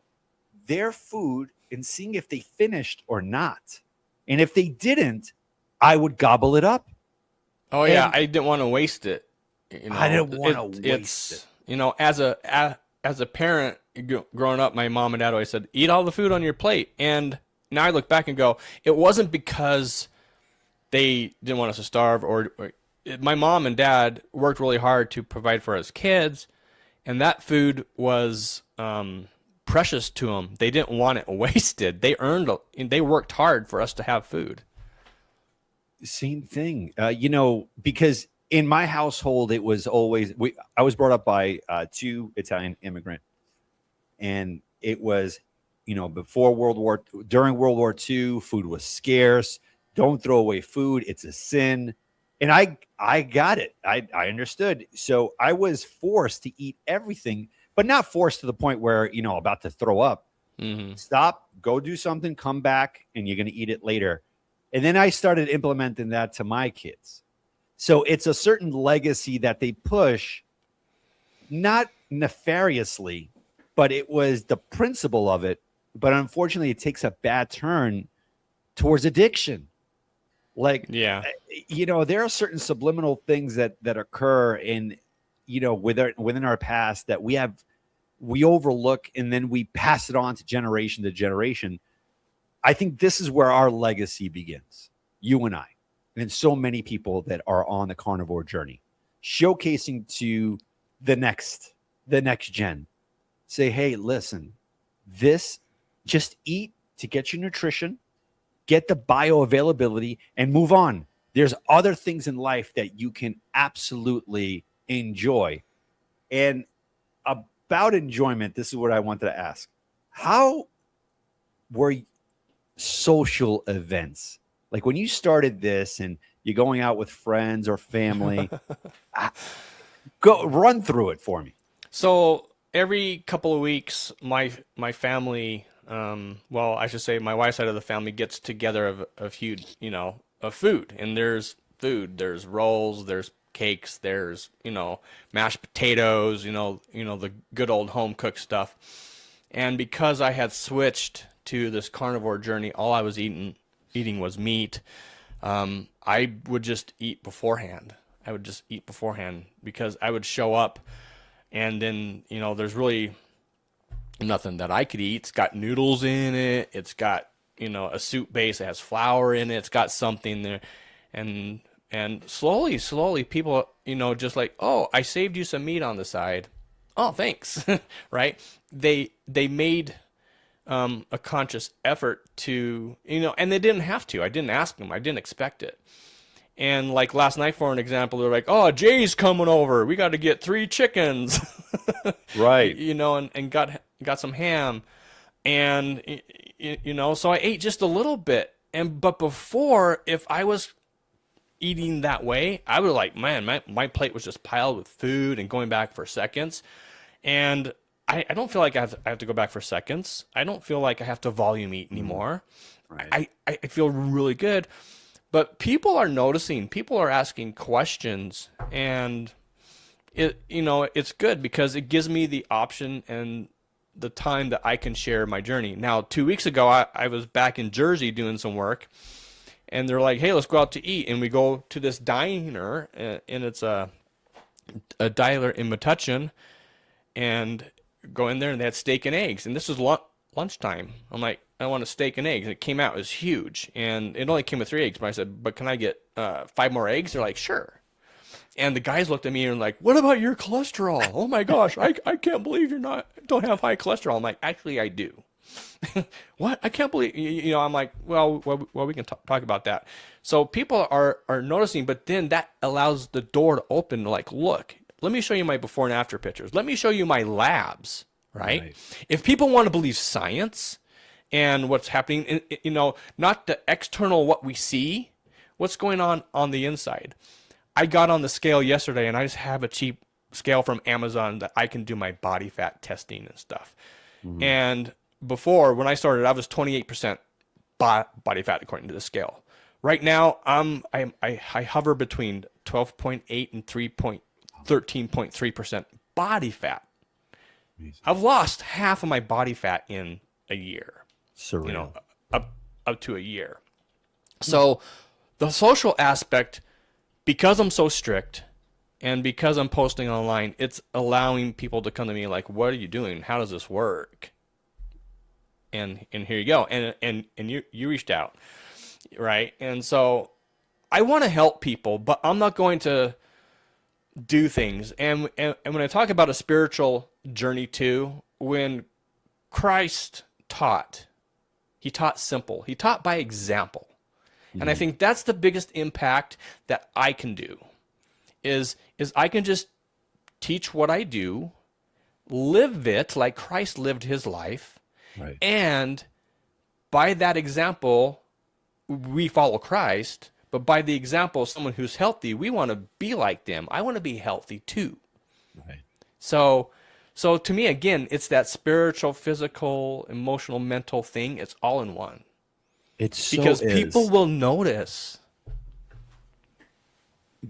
their food and seeing if they finished or not. And if they didn't, I would gobble it up. Oh yeah, And I didn't want to waste it. I didn't want to waste it. As a parent growing up, my mom and dad always said, "Eat all the food on your plate." And now I look back and go, it wasn't because they didn't want us to starve, my mom and dad worked really hard to provide for us kids, and that food was precious to them. They didn't want it wasted. They worked hard for us to have food. Same thing. Because in my household, it was always I was brought up by two Italian immigrant, and it was, during World War II, food was scarce. Don't throw away food; it's a sin. And I got it. I understood. So I was forced to eat everything, but not forced to the point where about to throw up. Hmm. Stop, go do something, come back, and you're going to eat it later. And then I started implementing that to my kids. So it's a certain legacy that they push, not nefariously, but it was the principle of it. But unfortunately, it takes a bad turn towards addiction. Like, Yeah. there are certain subliminal things that occur in, within our past that we overlook, and then we pass it on to generation. I think this is where our legacy begins, you and I, and so many people that are on the carnivore journey, showcasing to the next gen. Say, hey, listen, just eat to get your nutrition, get the bioavailability, and move on. There's other things in life that you can absolutely enjoy. And about enjoyment, this is what I wanted to ask. How were social events, like when you started this and you're going out with friends or family? Go run through it for me. So every couple of weeks, my family Well, I should say my wife's side of the family gets together of a few, of food. And there's food, there's rolls, there's cakes, there's, mashed potatoes, the good old home cooked stuff. And because I had switched to this carnivore journey, all I was eating was meat. I would just eat beforehand. I would just eat beforehand because I would show up and then, there's really nothing that I could eat. It's got noodles in it. It's got, a soup base that has flour in it. It's got something there. And slowly people, just like, oh, I saved you some meat on the side. Oh, thanks. Right? They made a conscious effort to, and they didn't have to. I didn't ask them. I didn't expect it. And like last night, for an example, they're like, "Oh, Jay's coming over. We got to get 3 chickens." Right. And got some ham, and so I ate just a little bit. But before, if I was eating that way, I would like, man, my plate was just piled with food and going back for seconds. And I don't feel like I have to go back for seconds. I don't feel like I have to volume eat anymore. Right. I feel really good. But people are noticing, people are asking questions, and it's good because it gives me the option and the time that I can share my journey. Now, 2 weeks ago, I was back in Jersey doing some work, and they're like, "Hey, let's go out to eat." And we go to this diner, and it's a diner in Metuchen, and go in there, and they had steak and eggs. And this is lunchtime. I'm like, I want a steak and eggs. And it came out, it was huge. And it only came with 3 eggs. But I said, but can I get 5 more eggs? They're like, sure. And the guys looked at me and like, what about your cholesterol? Oh my gosh, I can't believe don't have high cholesterol. I'm like, actually, I do. What? I can't believe, I'm like, well, we can talk about that. So people are noticing, but then that allows the door to open, like, look, let me show you my before and after pictures. Let me show you my labs, right? If people want to believe science and what's happening, not the external, what we see, what's going on the inside. I got on the scale yesterday, and I just have a cheap scale from Amazon that I can do my body fat testing and stuff. Mm-hmm. And before, when I started, I was 28% body fat according to the scale. Right now, I hover between 12.8 and 13.3% body fat. Amazing. I've lost half of my body fat in a year. Surreal. Up to a year. So the social aspect, because I'm so strict and because I'm posting online, it's allowing people to come to me like, what are you doing? How does this work? And here you go. And you reached out, right? And so I want to help people, but I'm not going to do things. And when I talk about a spiritual journey too, when Christ taught, he taught simple. He taught by example. And I think that's the biggest impact that I can do is I can just teach what I do, live it like Christ lived his life. Right. And by that example, we follow Christ, but by the example of someone who's healthy, we want to be like them. I want to be healthy too. Right. So to me, again, it's that spiritual, physical, emotional, mental thing. It's all in one. Because people will notice.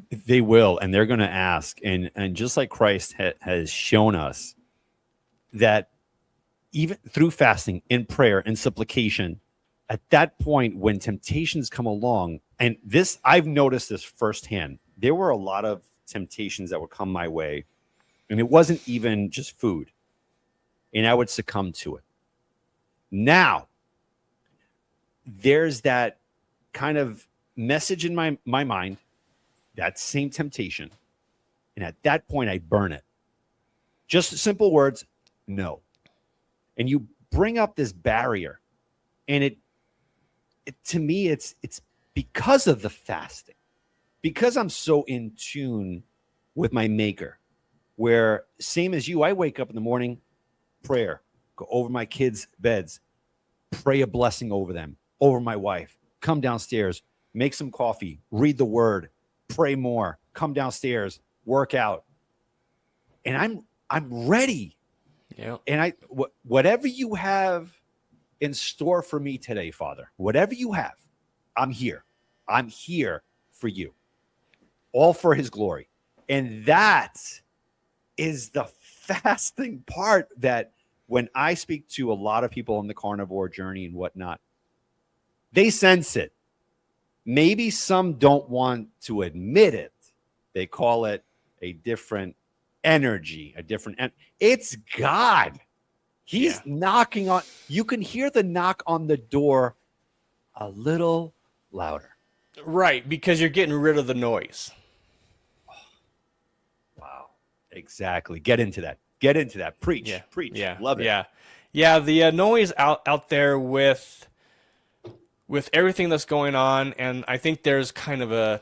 They will, and they're going to ask. And just like Christ has shown us that even through fasting, in prayer, in supplication, at that point when temptations come along, and this, I've noticed this firsthand, there were a lot of temptations that would come my way, and it wasn't even just food, and I would succumb to it. Now, there's that kind of message in my mind, that same temptation. And at that point, I burn it. Just simple words, no. And you bring up this barrier. And it to me, it's because of the fasting. Because I'm so in tune with my maker, where same as you, I wake up in the morning, prayer, go over my kids' beds, pray a blessing over them, over my wife, come downstairs, make some coffee, read the word, pray more, come downstairs, work out. And I'm ready. Yeah. And whatever you have in store for me today, Father. Whatever you have, I'm here. I'm here for you, all for his glory. And that is the fasting part that when I speak to a lot of people on the carnivore journey and whatnot, they sense it. Maybe some don't want to admit it. They call it a different energy, it's God. He's knocking on. You can hear the knock on the door a little louder. Right, because you're getting rid of the noise. Wow. Exactly. Get into that. Preach. Preach. Yeah. Love it. Yeah. The noise out there with everything that's going on, and I think there's kind of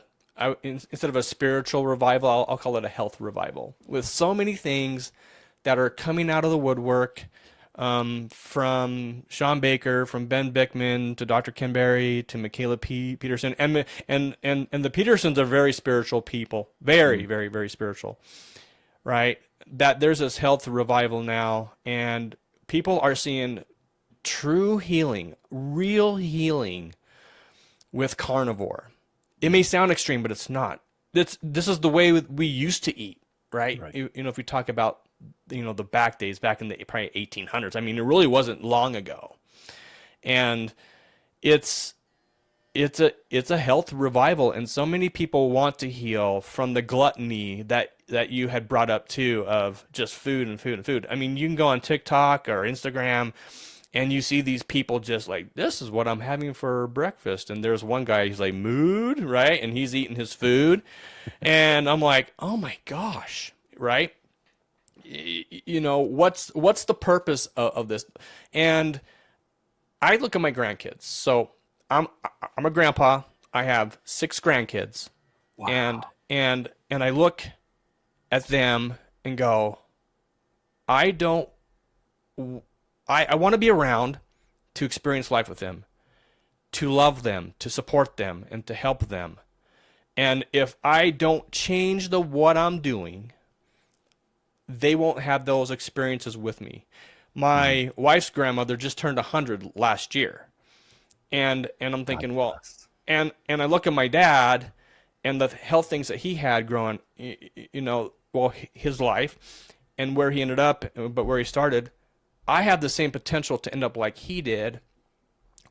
instead of a spiritual revival, I'll call it a health revival. With so many things that are coming out of the woodwork, from Sean Baker, from Ben Bickman to Dr. Ken Berry to Michaela Peterson, and the Petersons are very spiritual people, very, very, very spiritual, right? That there's this health revival now, and people are seeing true healing, real healing with carnivore. It may sound extreme, but it's not. This is the way we used to eat, right? If we talk about the back days, back in the probably 1800s. I mean, it really wasn't long ago, and it's a health revival, and so many people want to heal from the gluttony that you had brought up too, of just food and food and food. I mean, you can go on TikTok or Instagram, and you see these people just like, this is what I'm having for breakfast. And there's one guy, he's like, mood, right? And he's eating his food. And I'm like, oh my gosh, right? What's the purpose of this? And I look at my grandkids. So I'm a grandpa. I have 6 grandkids. Wow. And I look at them and go, I want to be around to experience life with them, to love them, to support them, and to help them. And if I don't change what I'm doing, they won't have those experiences with me. My wife's grandmother just turned 100 last year. And I'm thinking, well, and I look at my dad and the health things that he had growing, his life and where he ended up, but where he started, I have the same potential to end up like he did,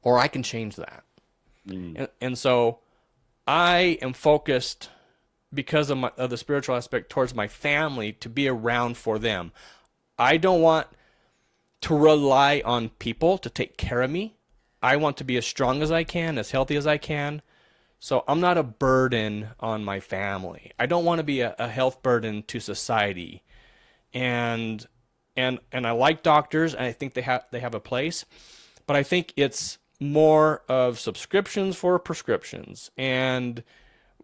or I can change that. And so I am focused, because of the spiritual aspect, towards my family, to be around for them. I don't want to rely on people to take care of me. I want to be as strong as I can, as healthy as I can. So I'm not a burden on my family. I don't want to be a health burden to society. And I like doctors, and I think they have a place, but I think it's more of subscriptions for prescriptions, and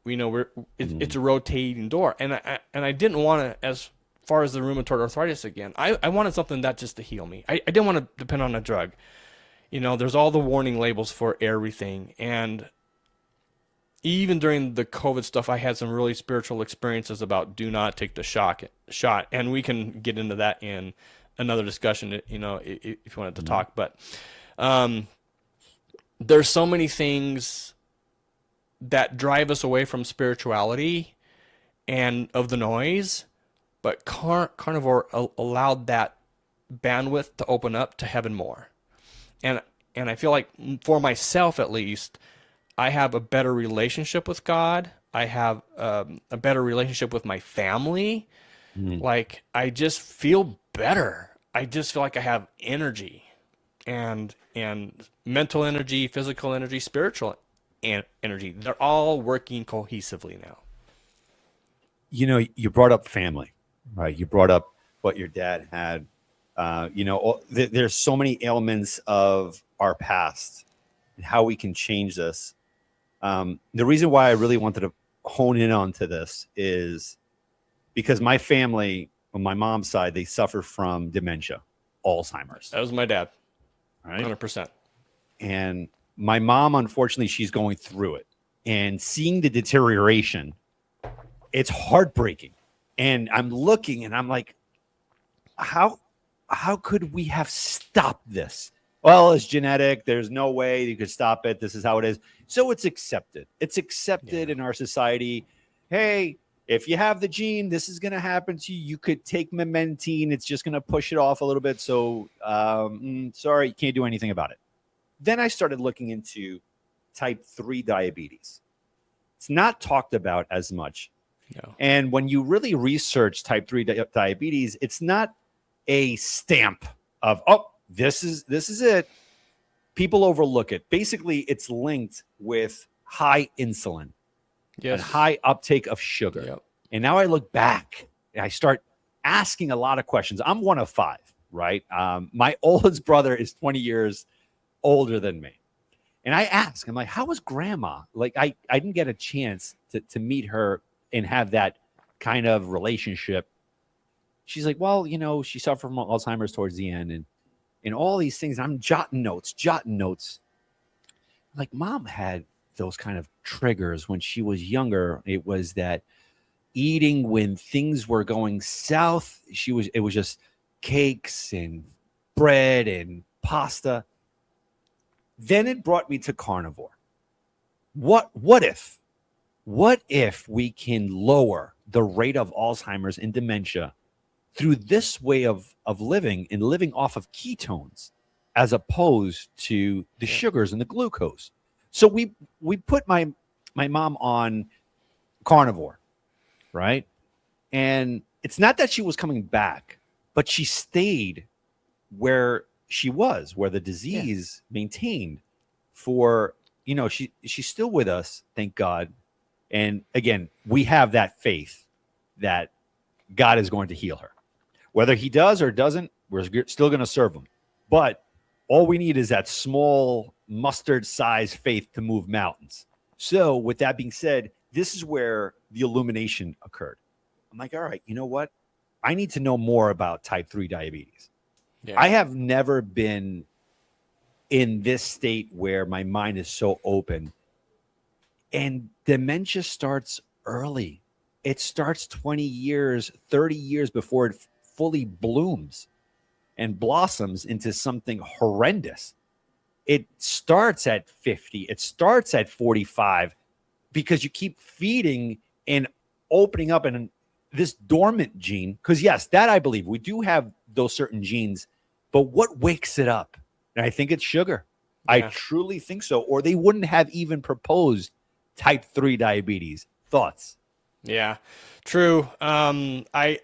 it's a rotating door. And I didn't want to, as far as the rheumatoid arthritis again, I wanted something that just to heal me. I didn't want to depend on a drug. There's all the warning labels for everything, and even during the COVID stuff, I had some really spiritual experiences about do not take the shot, and we can get into that in another discussion, if you wanted to talk. But there's so many things that drive us away from spirituality and of the noise, but carnivore allowed that bandwidth to open up to heaven more. And I feel like, for myself at least, I have a better relationship with God. I have a better relationship with my family. Like, I just feel better. I just feel like I have energy, and mental energy, physical energy, spiritual energy. They're all working cohesively now. You brought up family, right? You brought up what your dad had. There's so many elements of our past and how we can change this. The reason why I really wanted to hone in onto this is because my family, on my mom's side, they suffer from dementia, Alzheimer's. That was my dad, right? 100%. And my mom, unfortunately, she's going through it. And seeing the deterioration, it's heartbreaking. And I'm looking and I'm like, how could we have stopped this? well, it's genetic. There's no way you could stop it. This is how it is. So it's accepted. It's accepted in our society. Hey, if you have the gene, this is going to happen to you. You could take Mementine. It's just going to push it off a little bit. So sorry, you can't do anything about it. Then I started looking into type 3 diabetes. It's not talked about as much. No. And when you really research type 3 diabetes, it's not a stamp of, oh, this is it. People overlook it. Basically, it's linked with high insulin and high uptake of sugar. Yep. And now I look back and I start asking a lot of questions. I'm one of 5, right? My oldest brother is 20 years older than me. And I ask, I'm like, how was grandma? Like, I didn't get a chance to meet her and have that kind of relationship. She's like, well, you know, she suffered from Alzheimer's towards the end and all these things. I'm jotting notes. Like, mom had those kind of triggers when she was younger. It was that eating when things were going south. It was just cakes and bread and pasta. Then it brought me to carnivore. What if we can lower the rate of Alzheimer's and dementia through this way of living and living off of ketones as opposed to the sugars and the glucose? So we put my mom on carnivore, right? And it's not that she was coming back, but she stayed where she was, where the disease maintained for, you know, she's still with us, thank God. And again, we have that faith that God is going to heal her. Whether he does or doesn't, we're still going to serve him. But all we need is that small mustard-sized faith to move mountains. So with that being said, this is where the illumination occurred. I'm like, all right, you know what? I need to know more about type 3 diabetes. Yeah. I have never been in this state where my mind is so open. And dementia starts early. It starts 20 years, 30 years before it fully blooms and blossoms into something horrendous. It starts at 50. It starts at 45 because you keep feeding and opening up in this dormant gene. Because yes, that I believe we do have those certain genes, but what wakes it up? And I think it's sugar. Yeah. I truly think so. Or they wouldn't have even proposed type 3 diabetes. Thoughts? Yeah, true. I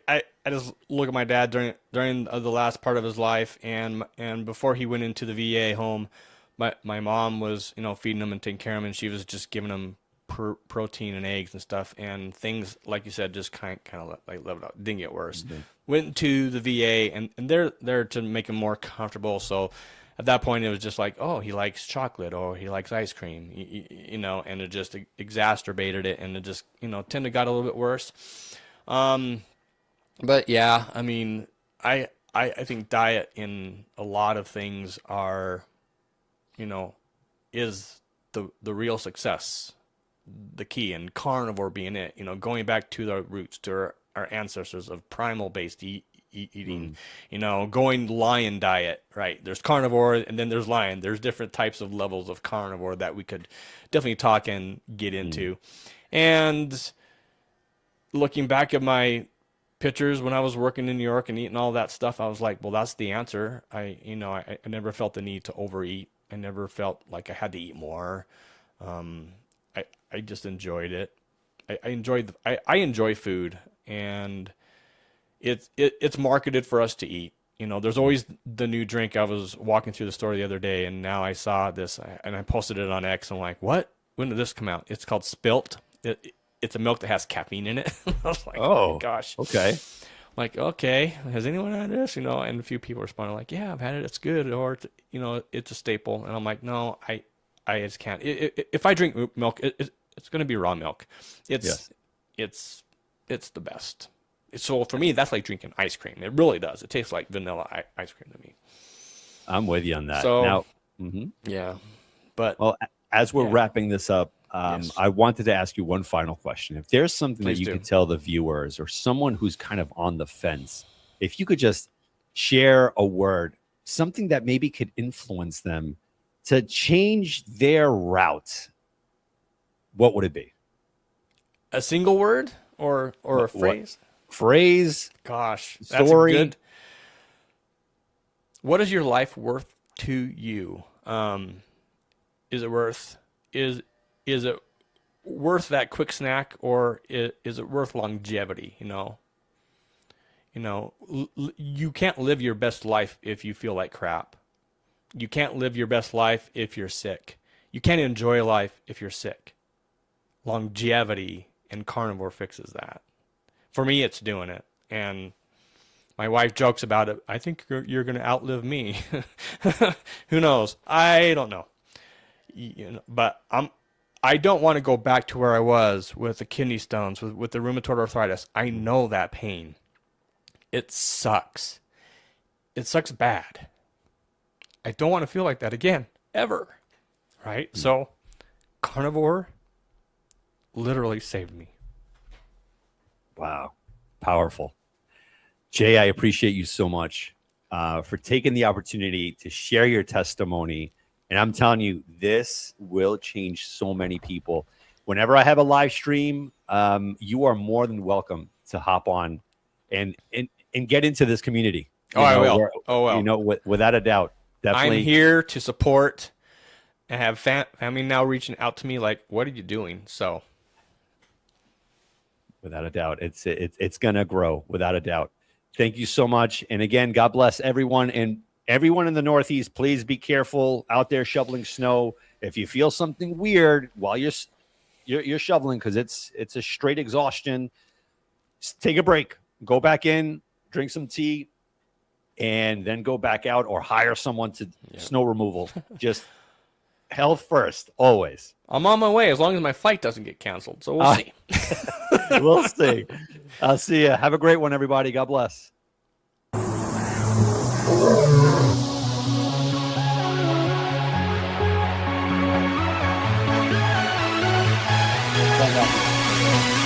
just look at my dad during the last part of his life, and before he went into the VA home, my mom was, you know, feeding him and taking care of him, and she was just giving him protein and eggs and stuff, and things, like you said, just kind of like leveled out. Didn't get worse. Mm-hmm. Went to the VA, and they're there to make him more comfortable. So at that point, it was just like, oh, he likes chocolate or he likes ice cream, you know, and it just exacerbated it, and it just, you know, got a little bit worse. But yeah, I mean, I think diet in a lot of things are, you know, is the real success, the key, and carnivore being it, you know, going back to the roots, to our ancestors of primal based eating, you know, going lion diet, right? There's carnivore and then there's lion. There's different types of levels of carnivore that we could definitely talk and get into. And looking back at my pictures when I was working in New York and eating all that stuff, I was like, well, that's the answer. I never felt the need to overeat. I never felt like I had to eat more. I just enjoyed it. I enjoy food, and it's marketed for us to eat. You know, there's always the new drink. I was walking through the store the other day, and now I saw this, and I posted it on X. I'm like, what? When did this come out? It's called Spilt. It's a milk that has caffeine in it. I was like, oh my gosh. Okay. Like, okay, has anyone had this? You know, and a few people responded like, yeah, I've had it. It's good. Or, you know, it's a staple. And I'm like, no, I just can't. If I drink milk, it's going to be raw milk. It's the best. So for me, that's like drinking ice cream. It really does. It tastes like vanilla ice cream to me. I'm with you on that. So, now, yeah. But well, as we're wrapping this up, yes. I wanted to ask you one final question. If there's something that you could tell the viewers or someone who's kind of on the fence, if you could just share a word something that maybe could influence them to change their route, what would it be? A single word or a phrase? Phrase, Gosh, that's story. good. What is your life worth to you? Is it worth is it worth that quick snack, or is it worth longevity? You can't live your best life if you feel like crap. You can't live your best life if you're sick. You can't enjoy life if you're sick. Longevity and carnivore fixes that. For me, it's doing it. And my wife jokes about it. I think you're going to outlive me. Who knows? I don't know. But I don't want to go back to where I was with the kidney stones, with the rheumatoid arthritis. I know that pain. It sucks. It sucks bad. I don't want to feel like that again, ever. Right? So, carnivore literally saved me. Wow. Powerful. Jay, I appreciate you so much for taking the opportunity to share your testimony. And I'm telling you, this will change so many people. Whenever I have a live stream, you are more than welcome to hop on and get into this community. I will. Without a doubt. Definitely. I'm here to support and have family now reaching out to me like, what are you doing? So, without a doubt, it's going to grow, without a doubt. Thank you so much. And again, God bless everyone. And everyone in the Northeast, please be careful out there shoveling snow. If you feel something weird while you're shoveling, because it's a straight exhaustion, just take a break, go back in, drink some tea, and then go back out or hire someone to snow removal. Just health first, always. I'm on my way as long as my flight doesn't get canceled. So we'll see. We'll see. I'll see you. Have a great one, everybody. God bless. Bye-bye.